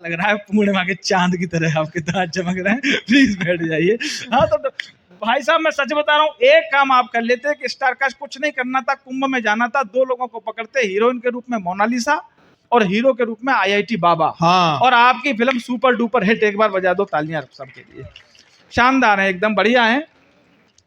लग रहा है पूर्णिमा के चांद की तरह आपके दांत चमक रहे हैं, प्लीज बैठ जाइए। हाँ तो भाई साहब मैं सच बता रहा हूँ, एक काम आप कर लेते कि स्टारकास्ट कुछ नहीं करना था, कुंभ में जाना था, 2 लोगों को पकड़ते, हीरोइन के रूप में मोनालिसा और हीरो के रूप में IIT बाबा। हाँ। और आपकी फिल्म सुपर डुपर हिट। एक बार बजा दो तालियां सबके लिए। शानदार है, एकदम बढ़िया है।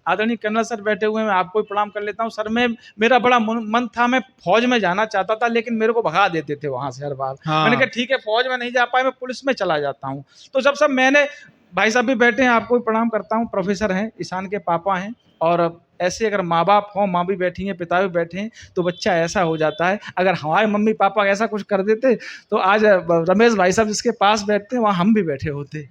आदरणीय कर्नल सर बैठे हुए हैं, मैं आपको भी प्रणाम कर लेता हूं। सर में मेरा बड़ा मन था, मैं फौज में जाना चाहता था, लेकिन मेरे को भगा देते थे वहां से हर बार। हाँ। मैंने कहा ठीक है फौज में नहीं जा पाए, मैं पुलिस में चला जाता हूं। तो जब सब मैंने, भाई साहब भी बैठे हैं, आपको भी प्रणाम करता हूँ, प्रोफेसर हैं, ईशान के पापा हैं। और ऐसे अगर माँ बाप हों, माँ भी बैठी हैं, पिता भी बैठे हैं, तो बच्चा ऐसा हो जाता है। अगर हमारे मम्मी पापा ऐसा कुछ कर देते तो आज रमेश भाई साहब जिसके पास बैठते हैं वहाँ हम भी बैठे होते।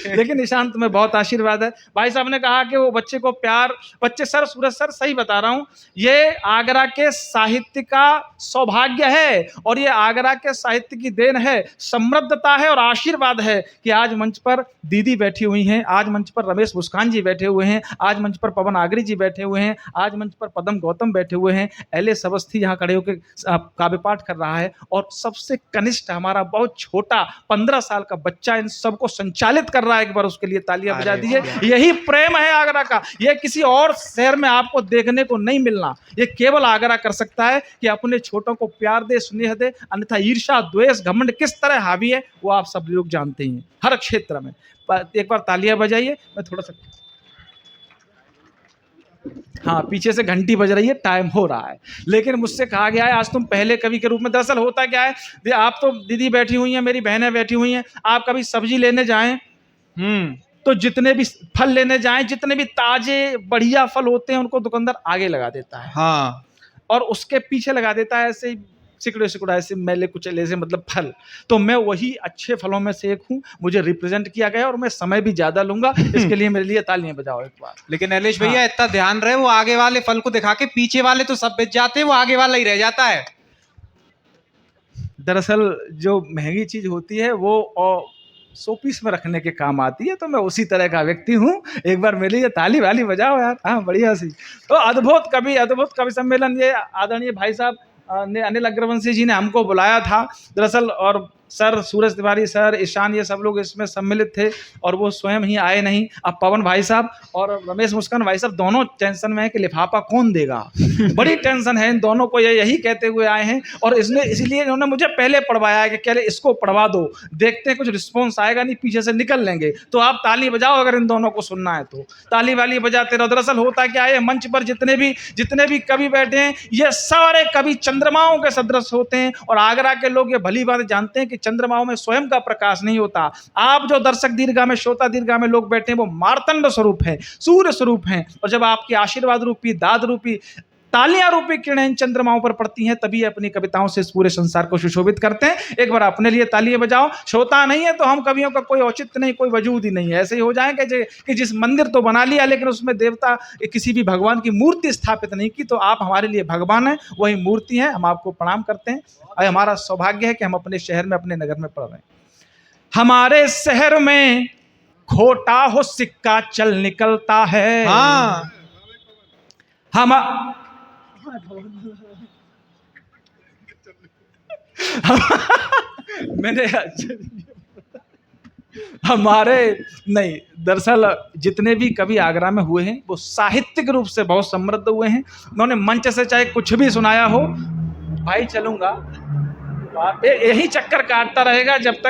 लेकिन ईशान तुम्हें बहुत आशीर्वाद है। भाई साहब ने कहा कि वो बच्चे को प्यार, बच्चे सर सूरज सर सही बता रहा हूँ, ये आगरा के साहित्य का सौभाग्य है और ये आगरा के साहित्य की देन है, समृद्धता है और आशीर्वाद है कि आज मंच पर दीदी बैठी हुई हैं, आज मंच पर रमेश मुस्कान जी बैठे हुए हैं, आज मंच पर पवन आगरी जी बैठे हुए हैं, आज मंच पर पदम गौतम बैठे हुए हैं, LS अवस्थी यहाँ खड़े होकर काव्य पाठ कर रहा है, और सबसे कनिष्ठ हमारा बहुत छोटा 15 साल का बच्चा इन सबको संचालित कर रहा है। एक बार उसके लिए तालियां बजा दीजिए। यही प्रेम है आगरा का, यह किसी और शहर में आपको देखने को नहीं मिलना, ये केवल आगरा कर सकता है कि अपने छोटों को प्यार दे, स्नेह दे। अन्यथा ईर्ष्या, द्वेष, घमंड किस तरह हावी है वो आप सब लोग जानते हैं हर क्षेत्र में। एक बार तालियां बजाइए। मैं थोड़ा सा, हाँ पीछे से घंटी बज रही है, टाइम हो रहा है। लेकिन मुझसे कहा गया है आज तुम पहले कवि के रूप में, दरअसल होता क्या है, आप तो दीदी बैठी हुई हैं, मेरी बहनें बैठी हुई हैं, आप कभी सब्जी लेने जाएं तो जितने भी फल लेने जाएं, जितने भी ताजे बढ़िया फल होते हैं उनको दुकानदार आगे लगा देता है। हाँ। और उसके पीछे लगा देता है ऐसे सिकुड़े सिकुड़ा ऐसे मैले कुचले से, मतलब फल। तो मैं वही अच्छे फलों में से एक हूँ, मुझे रिप्रेजेंट किया गया और मैं समय भी ज्यादा लूंगा, इसके लिए मेरे लिए तालियां बजाओ एक बार। लेकिन नैलेश भैया इतना ध्यान रहे, वो आगे वाले फल को दिखा के पीछे वाले तो सब बेच जाते हैं, वो आगे वाला ही रह जाता है। दरअसल जो महंगी चीज होती है वो शोपीस में रखने के काम आती है, तो मैं उसी तरह का व्यक्ति हूँ। एक बार मेरे लिए ताली वाली बजाओ यार। हाँ बढ़िया सी। तो अद्भुत कवि सम्मेलन, ये आदरणीय भाई साहब ने, अनिल अग्रवंशी जी ने हमको बुलाया था दरअसल, और सर सूरज तिवारी सर, ईशान, ये सब लोग इसमें सम्मिलित थे और वो स्वयं ही आए नहीं। अब पवन भाई साहब और रमेश मुस्कान भाई साहब दोनों टेंशन में है कि लिफाफा कौन देगा। बड़ी टेंशन है इन दोनों को, ये यही कहते हुए आए हैं। और इसलिए इन्होंने मुझे पहले पढ़वाया है कि कह रहे इसको पढ़वा दो, देखते हैं कुछ रिस्पॉन्स आएगा नहीं, पीछे से निकल लेंगे। तो आप ताली बजाओ अगर इन दोनों को सुनना है तो, ताली वाली बजाते रहो। दरअसल होता क्या है, मंच पर जितने भी कवि बैठे हैं ये सारे कवि चंद्रमाओं के सदृश होते हैं, और आगरा के लोग ये भली बात जानते हैं कि चंद्रमाओं में स्वयं का प्रकाश नहीं होता। आप जो दर्शक दीर्घा में, श्रोता दीर्घा में लोग बैठे हैं वो मार्तंड स्वरूप हैं, सूर्य स्वरूप हैं। और जब आपकी आशीर्वाद रूपी, दाद रूपी, तालियां रूपी किरणें चंद्रमाओं पर पड़ती हैं, तभी अपनी कविताओं से इस पूरे संसार को सुशोभित करते हैं। एक बार अपने लिए तालियां बजाओ। श्रोता नहीं है तो हम कवियों का कोई औचित्य नहीं, कोई वजूद ही नहीं है। ऐसे ही हो जाएंगे कि जिस मंदिर तो बना लिया लेकिन उसमें देवता, किसी भी भगवान की मूर्ति स्थापित नहीं की। तो आप हमारे लिए भगवान हैं, वही मूर्ति हैं। हम आपको प्रणाम करते हैं और हमारा सौभाग्य है कि हम अपने शहर में, अपने नगर में पढ़ रहे हैं। हमारे शहर में खोटा हो सिक्का चल निकलता है। हाँ। मैंने हमारे नहीं, दरअसल जितने भी कवि आगरा में हुए हैं वो साहित्यिक रूप से बहुत समृद्ध हुए हैं। उन्होंने मंच से चाहे कुछ भी सुनाया हो, भाई चलूंगा, यही चक्कर काटता रहेगा जब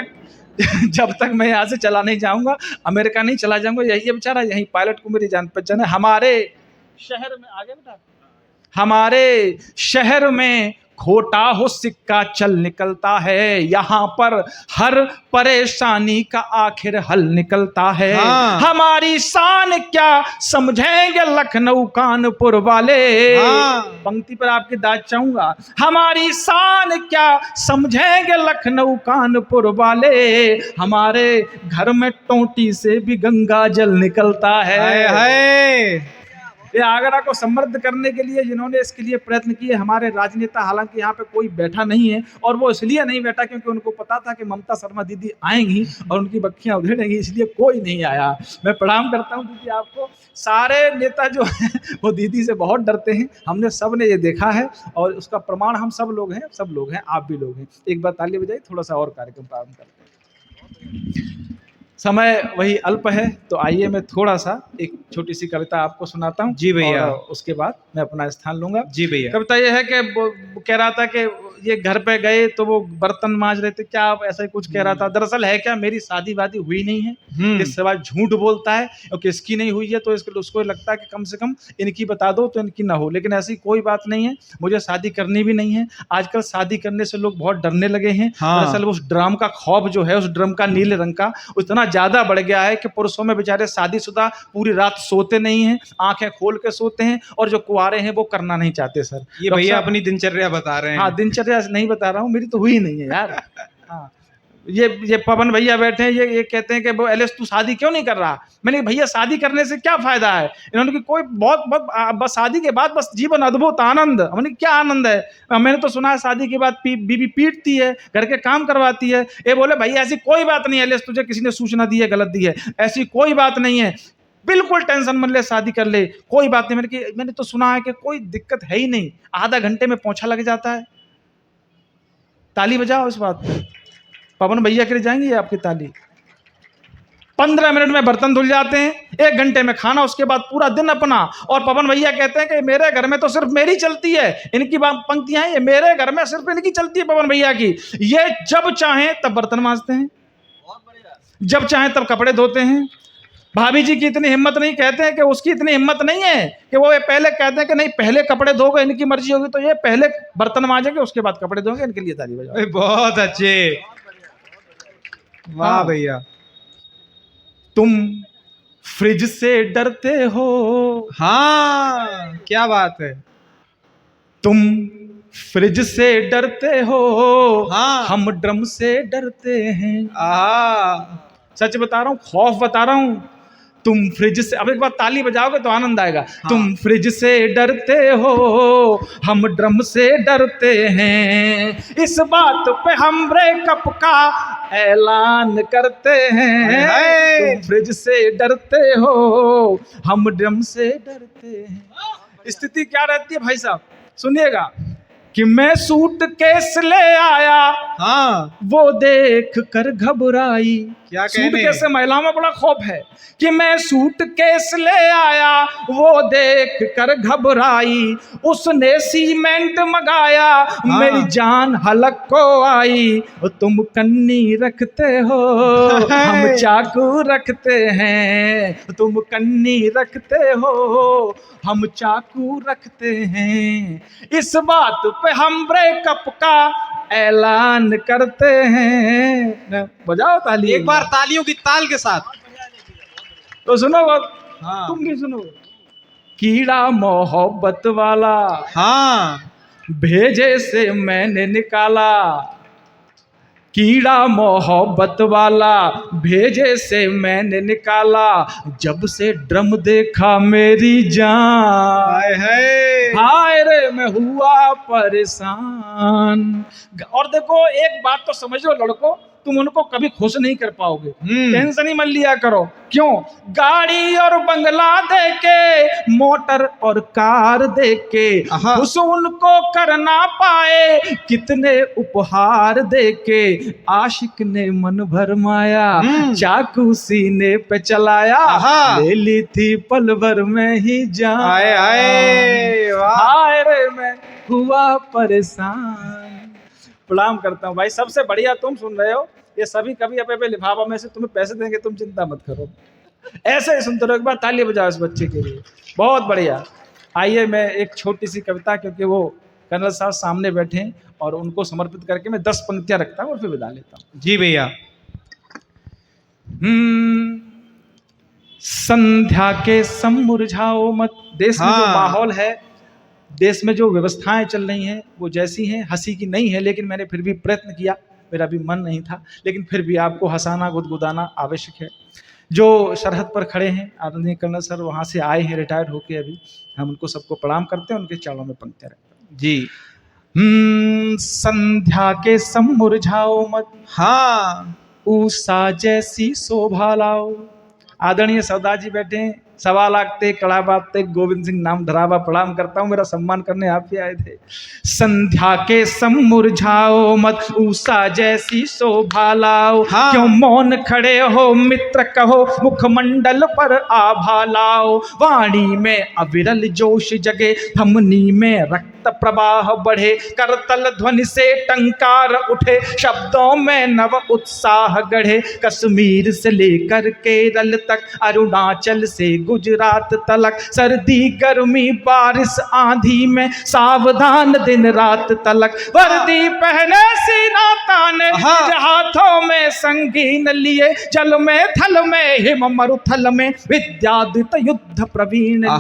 तक मैं यहाँ से चला नहीं जाऊंगा, अमेरिका नहीं चला जाऊंगा। यही बेचारा, यही पायलट को मेरी जान पहचान है। हमारे शहर में, आगे बेटा, हमारे शहर में खोटा हो सिक्का चल निकलता है, यहाँ पर हर परेशानी का आखिर हल निकलता है। हाँ। हमारी शान क्या समझेंगे लखनऊ कानपुर वाले। हाँ। पंक्ति पर आपकी दाद चाहूंगा। हमारी शान क्या समझेंगे लखनऊ कानपुर वाले, हमारे घर में टोंटी से भी गंगा जल निकलता है। है। ये आगरा को समृद्ध करने के लिए जिन्होंने इसके लिए प्रयत्न किए, हमारे राजनेता, हालांकि यहाँ पे कोई बैठा नहीं है और वो इसलिए नहीं बैठा क्योंकि उनको पता था कि ममता शर्मा दीदी आएंगी और उनकी बखियां उधेड़ेंगी, इसलिए कोई नहीं आया। मैं प्रणाम करता हूँ दीदी आपको। सारे नेता जो हैं वो दीदी से बहुत डरते हैं, हमने सब ने ये देखा है और उसका प्रमाण हम सब लोग हैं, आप भी लोग हैं। एक बार ताली बजाइए, थोड़ा सा और कार्यक्रम प्रारंभ करते हैं। समय वही अल्प है, तो आइए मैं थोड़ा सा एक छोटी सी कविता आपको सुनाता हूँ। जी भैया। और उसके बाद मैं अपना स्थान लूंगा। जी भैया। कविता ये है कि वो कह रहा था कि ये घर पे गए तो वो बर्तन मांज रहे थे, क्या आप ऐसा ही कुछ कह रहा था। दरअसल है क्या, मेरी शादी वादी हुई नहीं है, इसके बाद झूठ बोलता है और किसकी नहीं हुई है तो उसको लगता है कि कम से कम इनकी बता दो तो इनकी ना हो, लेकिन ऐसी कोई बात नहीं है। मुझे शादी करनी भी नहीं है। आजकल शादी करने से लोग बहुत डरने लगे हैं। दरअसल उस ड्रम का खौफ जो है, उस ड्रम का नीले रंग का उतना ज्यादा बढ़ गया है कि पुरुषों में बेचारे शादीशुदा पूरी रात सोते नहीं हैं, आंखें खोल के सोते हैं, और जो कुंवारे हैं वो करना नहीं चाहते। सर ये भैया अपनी दिनचर्या बता रहे हैं। हाँ, दिनचर्या नहीं बता रहा हूँ, मेरी तो हुई नहीं है यार। हाँ, ये पवन भैया बैठे हैं, ये कहते हैं कि वो एलिस तू शादी क्यों नहीं कर रहा। मैंने कहा भैया शादी करने से क्या फायदा है। इन्होंने कि कोई बहुत बस शादी के बाद बस जीवन अद्भुत आनंद। हमने क्या आनंद है, मैंने तो सुना है शादी के बाद बीबी पीटती है, घर के काम करवाती है। ये बोले भैया ऐसी कोई बात नहीं है एलिस, तुझे किसी ने सूचना दी है गलत दी है, ऐसी कोई बात नहीं है, बिल्कुल टेंशन मत ले, शादी कर ले, कोई बात नहीं। मैंने तो सुना है कि कोई दिक्कत है ही नहीं, आधा घंटे में पोंछा लग जाता है। ताली बजाओ इस बात पे। पवन भैया के लिए जाएंगे आपकी ताली। 15 मिनट में बर्तन धुल जाते हैं, 1 घंटे में खाना, उसके बाद पूरा दिन अपना। और पवन भैया कहते हैं कि मेरे घर में तो सिर्फ मेरी चलती है, इनकी पंक्तियां हैं, ये मेरे घर में सिर्फ इनकी चलती है पवन भैया की। ये जब चाहें तब बर्तन मांजते हैं, जब चाहें तब कपड़े धोते हैं। भाभी जी की इतनी हिम्मत नहीं, कहते हैं कि उसकी इतनी हिम्मत नहीं है कि वो ये पहले कहते हैं कि नहीं पहले कपड़े धोगे, इनकी मर्जी होगी तो ये पहले बर्तन मांजेंगे उसके बाद कपड़े धोंगे। इनके लिए ताली बजाओ। बहुत अच्छे, वाह भैया। तुम फ्रिज से डरते हो, हाँ क्या बात है। तुम फ्रिज से डरते हो, हाँ हम ड्रम से डरते हैं। सच बता रहा हूँ, खौफ बता रहा हूँ। तुम फ्रिज से, अब एक बार ताली बजाओगे तो आनंद आएगा। हाँ। तुम फ्रिज से डरते हो, हम ड्रम से डरते हैं, इस बात पे हम ब्रेकअप का ऐलान करते हैं। तुम फ्रिज से डरते हो, हम ड्रम से डरते हैं। स्थिति क्या रहती है भाई साहब, सुनिएगा कि मैं सूट केस ले आया, हाँ वो देख कर घबराई। क्या सूट केस से महिलाओं में बड़ा खौफ है कि मैं सूट केस ले आया, वो देख कर घबराई, उसने सीमेंट मंगाया, हाँ। मेरी जान हलक को आई, तुम कन्नी रखते हो, हम चाकू रखते हैं, तुम कन्नी रखते हो, हम चाकू रखते हैं, इस बात पे हम ब्रेकअप का ऐलान करते हैं। बजाओ ताली एक बार, तालियों की ताल के साथ। तो सुनो, हाँ। तुम भी सुनो। कीड़ा मोहब्बत वाला, हाँ भेजे से मैंने निकाला, कीड़ा मोहब्बत वाला भेजे से मैंने निकाला, जब से ड्रम देखा मेरी जान, हाय रे मैं हुआ परेशान। और देखो एक बात तो समझ लो लड़को, तुम उनको कभी खुश नहीं कर पाओगे, टेंशन ही मत लिया करो। क्यों? गाड़ी और बंगला देके, मोटर और कार देके, खुश उनको कर ना पाए, कितने उपहार देके, आशिक ने मन भरमाया, चाकू सीने पे चलाया, ले ली थी पल भर में ही जान, हाय रे मैं हुआ परेशान। प्रणाम करता हूँ भाई, सबसे बढ़िया तुम सुन रहे हो। ये सभी कभी अपने लिफाफा में से तुम्हें पैसे देंगे, तुम चिंता मत करो, ऐसे ही सुनते रहो। एक बार ताली बजाओ इस बच्चे के लिए, बहुत बढ़िया। आइए मैं एक छोटी सी कविता, क्योंकि वो कर्नल साहब सामने बैठे हैं और उनको समर्पित करके मैं 10 पंक्तियां रखता हूँ और फिर विदा लेता हूँ। जी भैया। संध्या के सम मुरझाओ मत। देश में जो माहौल है, देश में जो व्यवस्थाएं चल रही हैं वो जैसी हैं, हंसी की नहीं है, लेकिन मैंने फिर भी प्रयत्न किया, मेरा भी मन नहीं था, लेकिन फिर भी आपको हंसाना गुदगुदाना आवश्यक है। जो सरहद पर खड़े हैं, आदरणीय कर्नल सर वहाँ से आए हैं रिटायर होके अभी, हम उनको सबको प्रणाम करते हैं, उनके चरणों में पंक्तियाँ रखते हैं। जी। संध्या के सम मुरझाओ मत, हाँ। उषा जैसी शोभा लाओ। आदरणीय सरदार जी बैठे हैं, 1.25 लाख ते कड़ा बात ते गोविंद सिंह नाम धरावा, प्रणाम करता हूँ, मेरा सम्मान करने आप ही आए थे। संध्या के सम मुरझाओ मत, उषा जैसी शोभा लाओ। हाँ। क्यों मौन खड़े हो मित्र कहो, मुखमंडल पर आभा लाओ। वाणी में अविरल जोश जगे, धमनी में रक्त प्रवाह बढ़े। करतल ध्वनि से टंकार उठे, शब्दों में नव उत्साह गढ़े। कश्मीर से लेकर केरल तक, अरुणाचल से गुजरात तलक, सर्दी गर्मी बारिश आंधी में सावधान दिन रात तलक। वर्दी पहने सीना ताने, निज हाथों में संगीन लिए। जल में थल में हिम मरुथल में, विद्यादित युद्ध प्रवीण लिए।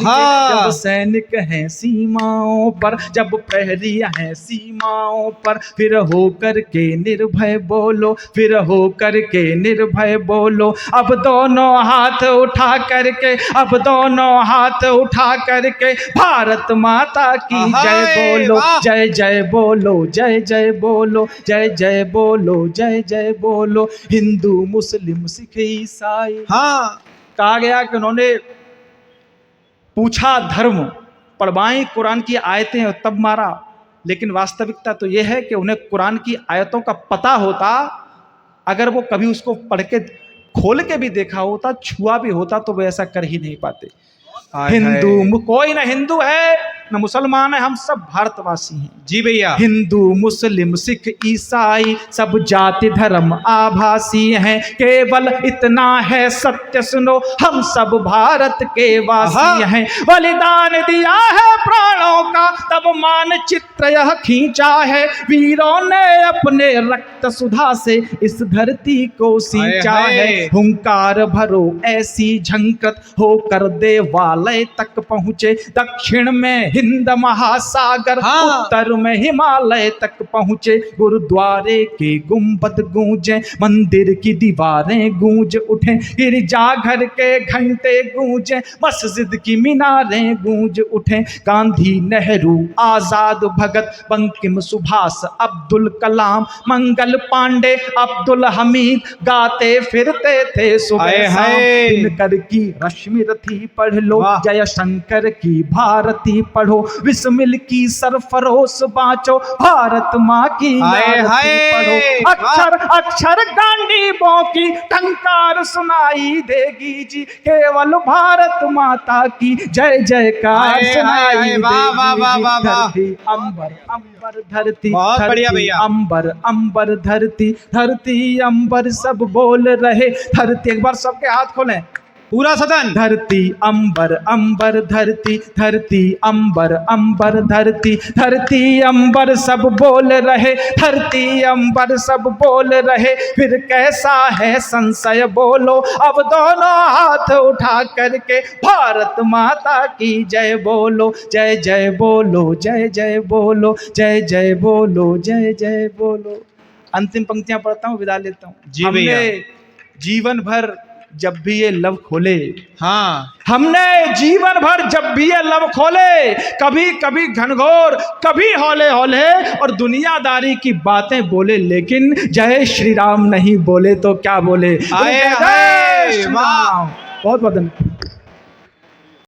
जब सैनिक हैं सीमाओं पर, जब प्रहरी हैं सीमाओं पर, फिर होकर के निर्भय बोलो, फिर होकर के निर्भय बोलो। अब दोनों हाथ उठा करके, अब दोनों हाथ उठा करके, भारत माता की जय बोलो, जय जय बोलो, जय जय बोलो, जय जय बोलो, जय जय बोलो। हिंदू मुस्लिम सिख ईसाई, हाँ। कहा गया कि उन्होंने पूछा धर्म, पढ़वाई कुरान की आयतें और तब मारा। लेकिन वास्तविकता तो यह है कि उन्हें कुरान की आयतों का पता होता, अगर वो कभी उसको पढ़ के खोल के भी देखा होता, छुआ भी होता, तो वो ऐसा कर ही नहीं पाते। हिंदू, कोई ना हिंदू है न मुसलमान है, हम सब भारतवासी हैं। जी भैया। हिंदू मुस्लिम सिख ईसाई सब जाति धर्म आभासी हैं, केवल इतना है सत्य सुनो, हम सब भारत के वासी हैं। बलिदान दिया है प्राणों का, तब मानचित्र यह खींचा है। वीरों ने अपने रक्त सुधा से इस धरती को सींचा है। हुंकार भरो ऐसी झंकृत, होकर देवालय तक पहुँचे। दक्षिण में हिंद महासागर, उत्तर में हिमालय तक पहुँचे। गुरुद्वारे के गुंबद गूंजे, मंदिर की दीवारें गूंज उठे। गिरजाघर के घंटे गूंजे, मस्जिद की मीनारें गूंज उठे। गांधी नेहरू आजाद भगत, बंकिम सुभाष अब्दुल कलाम, मंगल पांडे अब्दुल हमीद, गाते फिरते थे सुबह शाम। दिनकर की रश्मि रथी पढ़ लो, जय शंकर की भारती पढ़ो। विस्मिल की सरफरोश बाँचो, भारत माँ की आरती पढ़ो। अक्षर अक्षर गांडीबों की टंकार सुनाई देगी जी, केवल भारत माता की जय जयकार सुनाई देगी। धरती अंबर अंबर धरती, बहुत बढ़िया भैया। अंबर अंबर धरती, धरती अंबर सब बोल रहे। धरती, एक बार सबके हाथ खोलें, पूरा सदन। धरती अंबर अंबर धरती, धरती अंबर अंबर धरती, धरती अंबर सब बोल रहे। धरती अंबर सब बोल रहे, फिर कैसा है संशय बोलो। अब दोनों हाथ उठा करके, भारत माता की जय बोलो, जय जय बोलो, जय जय बोलो, जय जय बोलो, जय जय बोलो। अंतिम पंक्तियां पढ़ता हूँ, विदा लेता हूँ। जी भैया। जीवन भर जब भी ये लब खोले, हमने जीवन भर जब भी ये लब खोले, कभी कभी घनघोर, कभी हौले हौले और दुनियादारी की बातें बोले, लेकिन जय श्री राम नहीं बोले तो क्या बोले। आए, जय श्री राम। बहुत बहुत धन्यवाद।